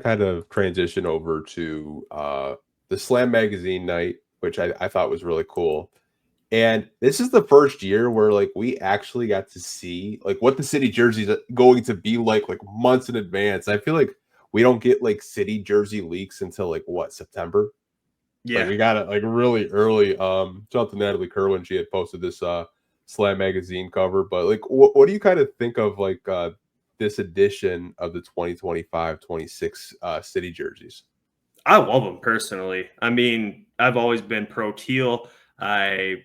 kind of transition over to the Slam Magazine night, which I thought was really cool. And this is the first year where like we actually got to see like what the city jerseys are going to be like months in advance. I feel like we don't get like city jersey leaks until like what, September? Like Yeah, we got it like really early. Shout out to Natalie Kerwin. She had posted this Slam magazine cover. But like what do you kind of think of like this edition of the 2025-26 city jerseys? I love them personally. I mean, I've always been pro teal. I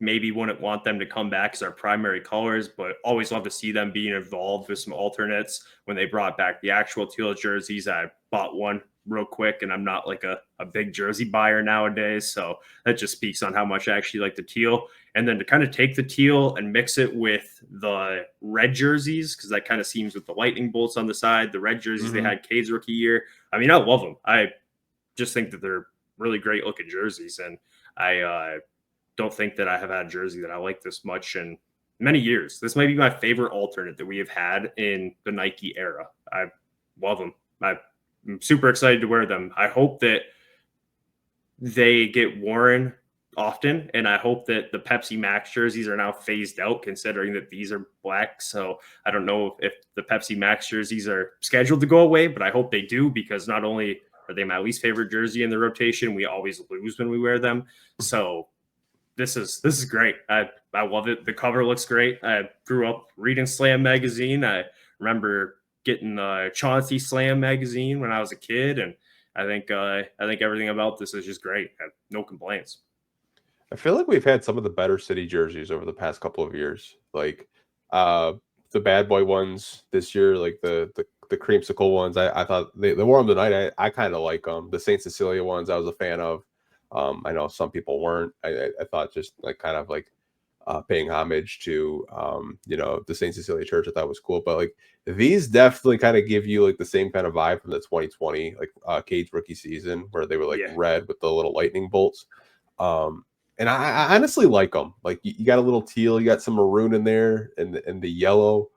maybe wouldn't want them to come back as our primary colors, but always love to see them being involved with some alternates. When they brought back the actual teal jerseys, I bought one real quick, and I'm not like a big jersey buyer nowadays. So that just speaks on how much I actually like the teal. And then to kind of take the teal and mix it with the red jerseys, because that kind of seems with the lightning bolts on the side, the red jerseys they Mm-hmm. had Cade's rookie year. I mean, I love them. I just think that they're really great looking jerseys. And I don't think that I have had a jersey that I like this much in many years. This might be my favorite alternate that we have had in the Nike era. I love them. I'm super excited to wear them. I hope that they get worn often, and I hope that the Pepsi Max jerseys are now phased out, considering that these are black. So I don't know if the Pepsi Max jerseys are scheduled to go away, but I hope they do, because not only are they my least favorite jersey in the rotation, we always lose when we wear them. So this is great. I love it. The cover looks great. I grew up reading Slam magazine. I remember getting the Chauncey Slam magazine when I was a kid, and I think everything about this is just great. I have no complaints. I feel like we've had some of the better city jerseys over the past couple of years. Like uh the bad boy ones this year, like the creamsicle ones. I thought they wore them tonight. I kind of like them. The Saint Cecilia ones I was a fan of. I know some people weren't. I thought just like kind of like paying homage to the Saint Cecilia Church. I thought was cool. But like these definitely kind of give you like the same kind of vibe from the 2020 like Cade's rookie season where they were like Yeah. red with the little lightning bolts. Um, and I honestly like them. Like you got a little teal, you got some maroon in there, and the yellow.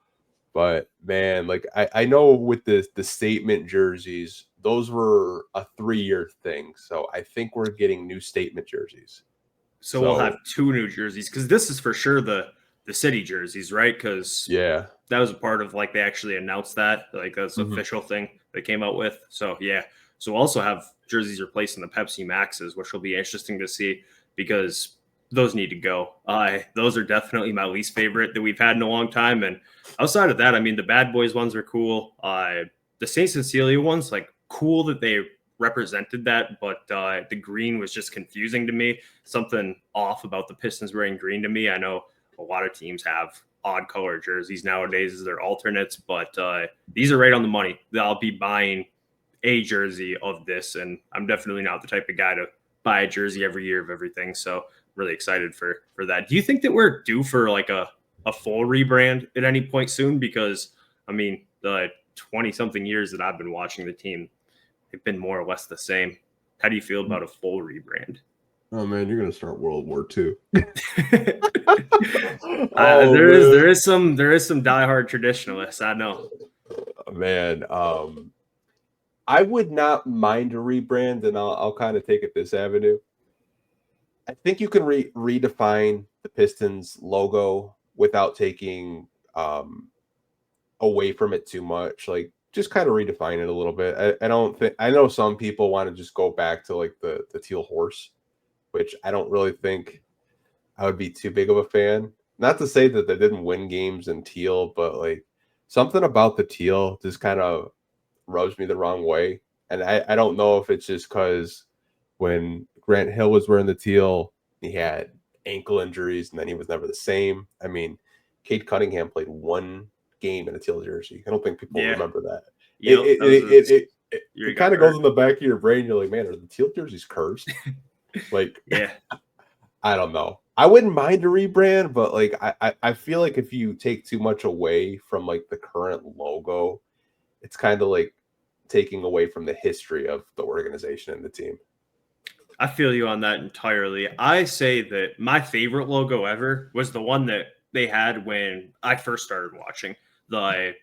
But man, like I know with the statement jerseys, those were a 3-year thing. So I think we're getting new statement jerseys. So we'll So have two new jerseys, because this is for sure the city jerseys, right? Because yeah. that was a part of, like, they actually announced that, like, that's the Mhm. official thing they came out with. So yeah, so we'll also have jerseys replacing the Pepsi Maxes, which will be interesting to see, because those need to go. Those are definitely my least favorite that we've had in a long time. And outside of that, I mean, the Bad Boys ones are cool. The Saint Cecilia ones, like, cool that they represented that, but the green was just confusing to me. Something off about the Pistons wearing green to me. I know a lot of teams have odd color jerseys nowadays as their alternates, but these are right on the money. I'll be buying a jersey of this, and I'm definitely not the type of guy to buy a jersey every year of everything. So really excited for that. Do you think that we're due for like a full rebrand at any point soon? Because I mean, the 20 something years that I've been watching the team, they've been more or less the same. How do you feel about a full rebrand? Oh man, you're gonna start World War II. Oh There man. is some diehard traditionalists. I know. Man, I would not mind a rebrand, and I'll kind of take it this avenue. I think you can redefine the Pistons logo without taking away from it too much. Like just kind of redefine it a little bit. I don't think I know some people want to just go back to like the teal horse, which I don't really think I would be too big of a fan. Not to say that they didn't win games in teal, but like something about the teal just kind of rubs me the wrong way. And I don't know if it's just because when Grant Hill was wearing the teal, he had ankle injuries and then he was never the same. I mean, Cade Cunningham played one game in a teal jersey. I don't think people Yeah. remember that. It Yep. it That was it it, it, it, year he it got kind of goes hurt. in the back of your brain. You're like, man, are the teal jerseys cursed? Like, Yeah. I don't know. I wouldn't mind a rebrand, but like I feel like if you take too much away from like the current logo, it's kind of like taking away from the history of the organization and the team. I feel you on that entirely. I say that my favorite logo ever was the one that they had when I first started watching, the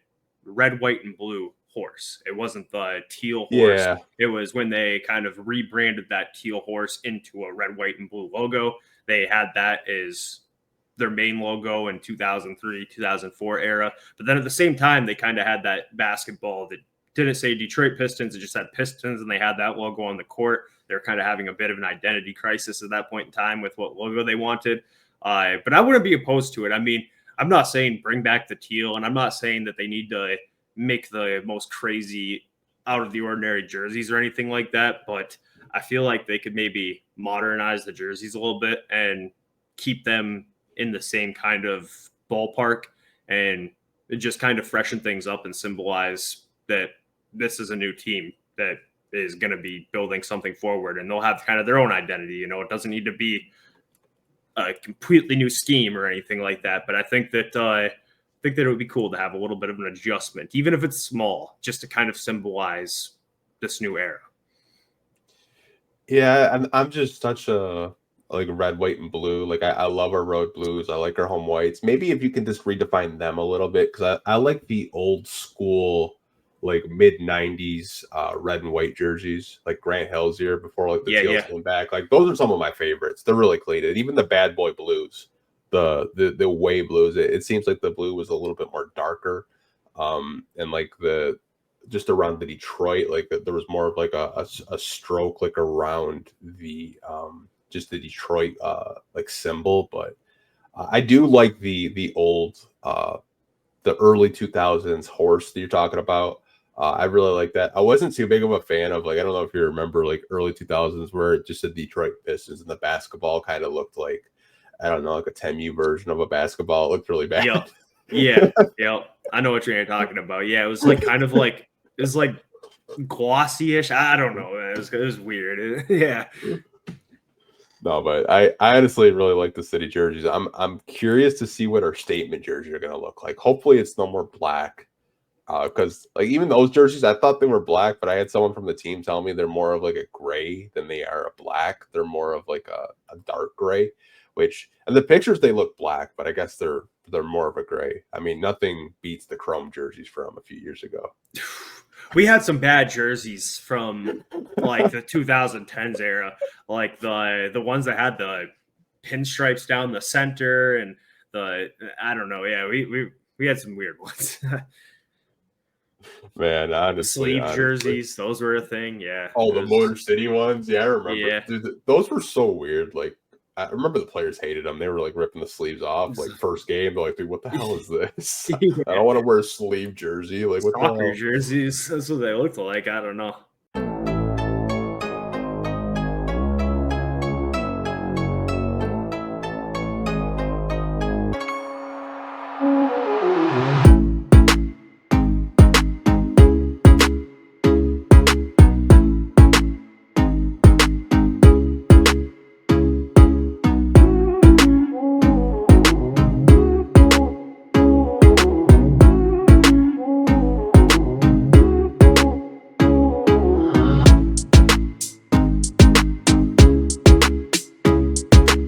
red, white, and blue horse. It wasn't the teal horse. Yeah. It was when they kind of rebranded that teal horse into a red, white, and blue logo. They had that as their main logo in 2003, 2004 era. But then at the same time, they kind of had that basketball that didn't say Detroit Pistons, it just had Pistons, and they had that logo on the court. They're kind of having a bit of an identity crisis at that point in time with what logo they wanted. But I wouldn't be opposed to it. I mean, I'm not saying bring back the teal, and I'm not saying that they need to make the most crazy out of the ordinary jerseys or anything like that. But I feel like they could maybe modernize the jerseys a little bit and keep them in the same kind of ballpark and just kind of freshen things up and symbolize that this is a new team that is going to be building something forward, and they'll have kind of their own identity. You know, it doesn't need to be a completely new scheme or anything like that. But I think that it would be cool to have a little bit of an adjustment, even if it's small, just to kind of symbolize this new era. Yeah, I'm just such a like red, white, and blue. Like I love our road blues. I like our home whites. Maybe if you can just redefine them a little bit, because I like the old school, like mid '90s red and white jerseys, like Grant Hill's here before like the teal came back. Like those are some of my favorites. They're really clean. And even the bad boy blues, the way blues. It seems like the blue was a little bit more darker, and like the just around the Detroit, like there was more of like a stroke like around the just the Detroit like symbol. But I do like the old the early 2000s horse that you're talking about. I really like that. I wasn't too big of a fan of, like, I don't know if you remember like early 2000s where it just said Detroit Pistons and the basketball kind of looked like, I don't know, like a 10U version of a basketball. It looked really bad. Yep. Yeah. Yep. I know what you're talking about. Yeah. It was like kind of like, it was like glossy-ish. I don't know. It was weird. Yeah. No, but I honestly really like the city jerseys. I'm curious to see what our statement jerseys are going to look like. Hopefully it's no more black. Because like even those jerseys, I thought they were black, but I had someone from the team tell me they're more of like a gray than they are a black. They're more of like a dark gray, which in the pictures they look black, but I guess they're more of a gray. I mean, nothing beats the chrome jerseys from a few years ago. We had some bad jerseys from like the 2010s era, like the ones that had the pinstripes down the center and I don't know. Yeah, we had some weird ones. Man, honestly, jerseys, those were a thing. Yeah. Oh, the Motor City ones. Yeah, I remember. Yeah. Dude, those were so weird. Like, I remember the players hated them. They were like ripping the sleeves off. Like first game, they're like, "Dude, what the hell is this? Yeah. I don't want to wear a sleeve jersey." Like what soccer jerseys. That's what they looked like. I don't know.